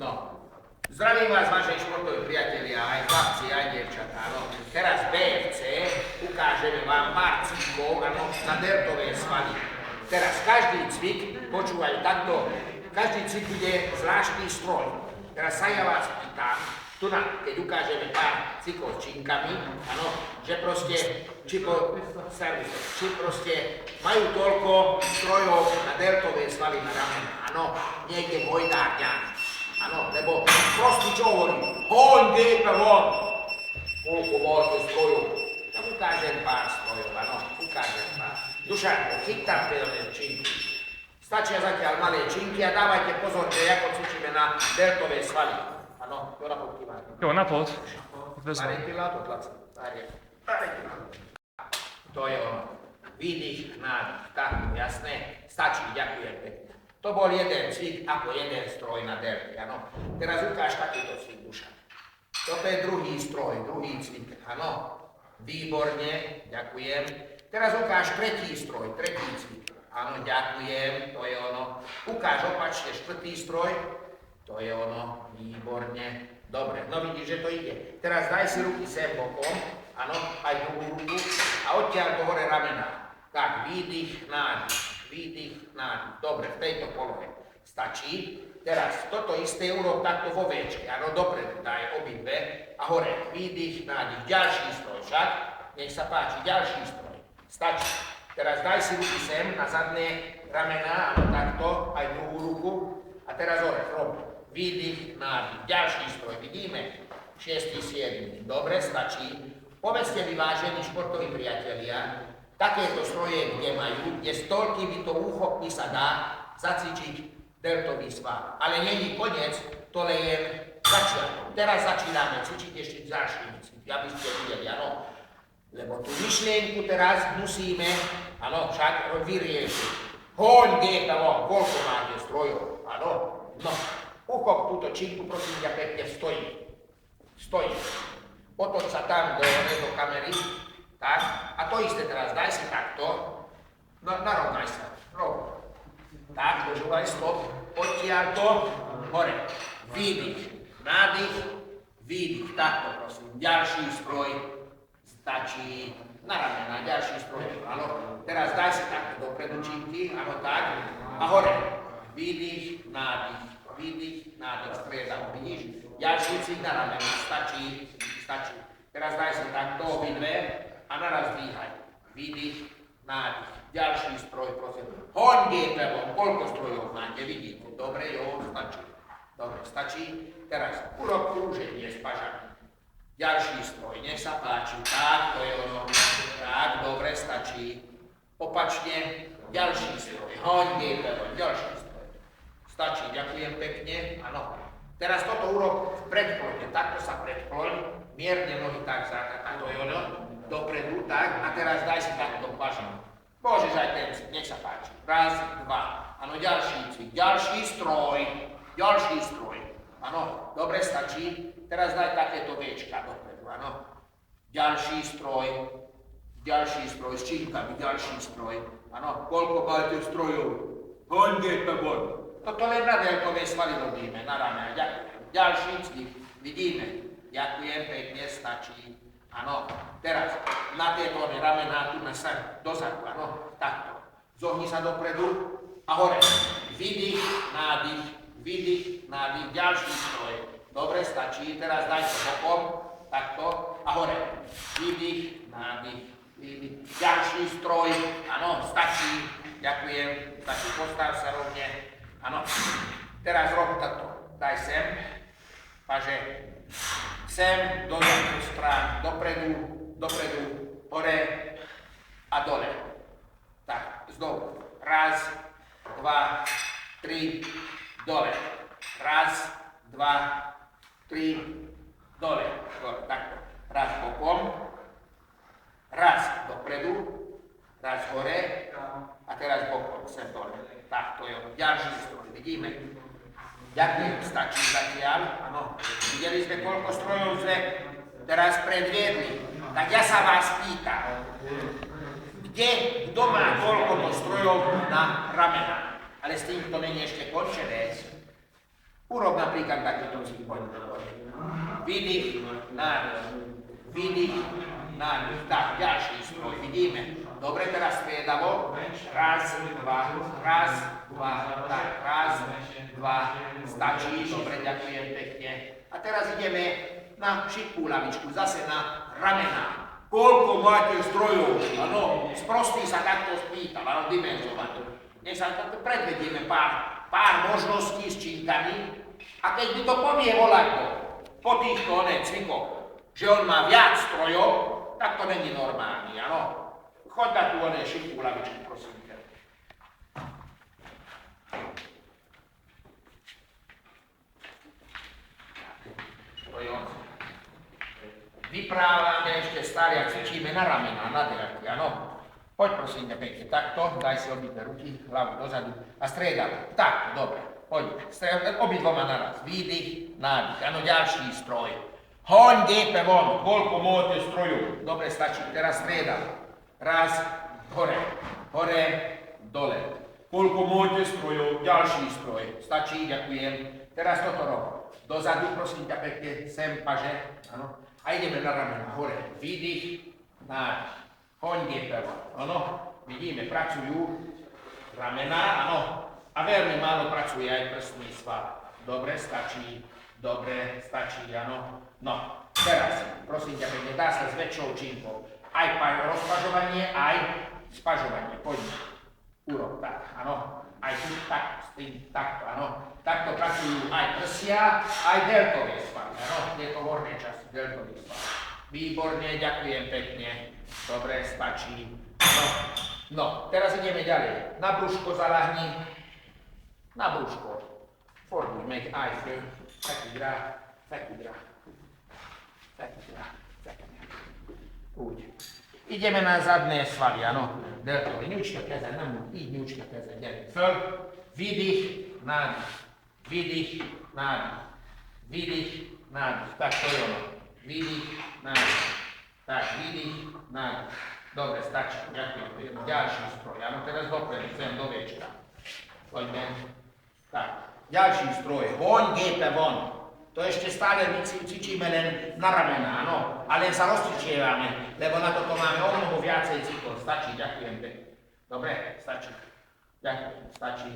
No. Zdravím vás, vaši športoví priatelia, aj chlapci, aj dievčatá. No. Teraz BFC ukážeme vám pár cvikov na deltové svaly. Teraz každý cvik, počúvaj takto, každý cvik bude zvláštny stroj. Teraz sa ja vás pýtam, tu keď ukážeme pár cvikov s činkami, áno, že proste, či proste majú toľko strojov na deltové svaly na ramena, áno, niekde v hojdárňach. Áno, lebo proste čo hovorím, hoň, dejpe von, koľko máte strojov, tak ukážem pár strojov, áno, ukážem pár. Dušan, chyť tam tie činky. Stačia zatiaľ malé činky a dávajte pozor, že ako cvičíme na deltové svaly. Áno, to na poky máte. Jo, na pod. Marepila, to tlačí. To je ono. Výdych, nádych, tak, jasné, stačí, ďakujem pekne. To bol jeden cvik ako jeden stroj na delte, áno. Teraz ukáž takýto cvik, Dušan. Toto je druhý stroj, druhý cvik, áno. Výborne, ďakujem. Teraz ukáž tretí stroj, tretí cvik. Áno, ďakujem, to je ono. Ukáž opačne štvrtý stroj, to je ono, výborne. Dobre, no vidíš, že to ide. Teraz daj si ruky sem bokom, áno, aj druhú ruku a odtiaľ do hore ramena. Tak, výdych, nádych. Výdych, nádych. Dobre, v tejto polohe stačí. Teraz toto isté urob takto vo Včke. Áno, dopredu daj obidve a hore. Výdych, nádych. Ďalší stroj však. Nech sa páči, ďalší stroj. Stačí. Teraz daj si ruky sem na zadné ramená, áno, takto, aj druhú ruku. A teraz hore, rob. Výdych, nádych. Ďalší stroj. Vidíme? 6., 7. Dobre, stačí. Povedzte mi, vážení športoví priatelia, takéto stroje, kde majú, je s toľkými to úchopmi sa dá zacvičiť deltový sval. Ale není koniec, to len začiatok. Teraz začíname cvičiť ešte ďalšími cvikmi, aby ste videli, áno. Lebo tú myšlienku teraz musíme, áno, však vyriešiť. Hoň, GPO, koľko máte strojov, áno. No, uchop túto činku, prosím ťa pekne, stojí. Stojí. Potom sa tam do kamery. Tak, a to isté teraz, daj si takto, narovnaj sa, rovno. Tak, dožúvaj, stop, odtiaľ to, hore, výdych, nádych, výdych, takto prosím, ďalší stroj, stačí, na ramena, ďalší stroj, áno, teraz daj si takto dopredu činky, áno, tak, a hore, výdych, nádych, striedam, vidíš, ďalší cvik na ramena, stačí, teraz daj si takto obidve, a naraz dvíhaj. Výdych, nádych. Ďalší stroj, prosím. Hoň, GPO, koľko strojov máte, vidíte? Dobre, jo, stačí. Dobre, stačí. Teraz urob krúženie s pažami. Ďalší stroj, nech sa páči. Tak, to je ono. Tak, dobre, stačí. Opačne, ďalší stroj. Hoň, GPO, ďalší stroj. Stačí, ďakujem pekne. Áno. Teraz toto urob v predklone. Takto sa predkloň. Mierne nohy tak zákať. To je ono. Dopredu, tak, a teraz daj si takto pažinu. Môžeš aj ten cvik, nech sa páči. Raz, dva, áno, ďalší cvik, ďalší stroj, áno, dobre, stačí. Teraz daj takéto Včka dopredu, áno. Ďalší stroj s činkami, ďalší stroj, áno, koľko máte strojov? Hoň, GPO. Toto len na deltové svaly robíme, na ramena, ďakujem. Ďalší cvik, vidíme, ďakujem, pekne, stačí. Áno, teraz na tieto ramená tu dozadu, áno, takto. Zohni sa dopredu a hore. Výdych, nádych, ďalší stroj. Dobre, stačí, teraz daj to bokom, takto a hore. Výdych, nádych, ďalší stroj, áno, stačí, ďakujem, stačí, postav sa rovne, áno. Teraz rob takto, daj sem, paže. Sem, dozadu strán, dopredu, hore a dole. Tak, znovu. Raz, dva, tri, dole. Raz, dva, tri, dole. Takto. Raz bokom, raz dopredu, raz hore a teraz bokom, sem dole. Tak, to je ďalší stroj. Vidíme? Ďakujem, stačí zatiaľ, áno. Videli sme, koľko strojov sme teraz predviedli. Tak ja sa vás pýtam, kto má koľko strojov na ramena? Ale s tým to není ešte končené. Urob napríklad takýto cvik, poď. Vydych, nádych, vydych, nádych. Tak, ďalší stroj, vidíme. Dobre, teraz striedavo. Raz, dva, tak, raz, dva, stačí, dobre, ďakujem pekne. A teraz ideme na šipkú lavičku, zase na ramená. Koľko máte strojov? Áno, sprostý sa takto spýtal, áno, dimenzovať. Nech sa takto predvedieme pár možností s činkami. A keď mi to povie voľako po týchto cvikoch, že on má viac strojov, tak to není normálny, áno. Choď na tú šipkú lavičku, prosím ťa. To je on. Vyprávame ešte stále a cvičíme na ramená, na deraky, áno. Poď prosím ťa pekne, takto, daj si obidve ruky, hlavu dozadu a striedam. Tak, dobre, poď, obidvoma naraz. Výdych, nádych, áno, ďalší stroj. Hoň, depe von, koľko máte strojov. Dobre, stačí, teraz striedam. Raz, hore, dole. Koľko máte strojov, ďalší stroj. Stačí, ďakujem. Teraz toto rob. Dozadu, prosím ťa pekne, sem paže, áno. A ideme na ramena, hore. Výdych, nádych. Hoň, depe von, áno. Vidíme, pracujú ramená, áno. A veľmi málo pracuje aj prstný sval. Dobre, stačí, áno. No, teraz, prosím ťa pekne, dá sa s väčšou činkou. Aj rozpažovanie, aj spažovanie. Poďme. Urob tak, áno. Aj tu tak, s tým takto, áno. Takto pracujú aj prsia, aj deltové svaly, áno. Je to horné časti, deltový sval. Výborne, ďakujem pekne. Dobre, stačí. No, teraz ideme ďalej. Na brúško zalahni. Na brúško. Formuj, make eye through. Taký drá. Úgy. Ideme na zadné svaly, áno. Deltové. Ňučka keze, így ňučka keze. Ďalej. Föl. Výdych, nádych. Výdych, nádych. Výdych, nádych. Tak, to je ono. Výdych, nádych. Tak, výdych, nádych. Dobre, stačí. Ďakujem. Ďalší stroj. Áno, teraz dopredu, sem do viečka. Poďme. Tak. Ďalší stroj. Hoň, depe von. To ešte stále cvičíme len na ramená, áno. A len sa rozcvičievame, lebo na toto máme o mnoho viacej cvikov. Stačí, ďakujem pekne. Dobre, stačí. Ďakujem, stačí.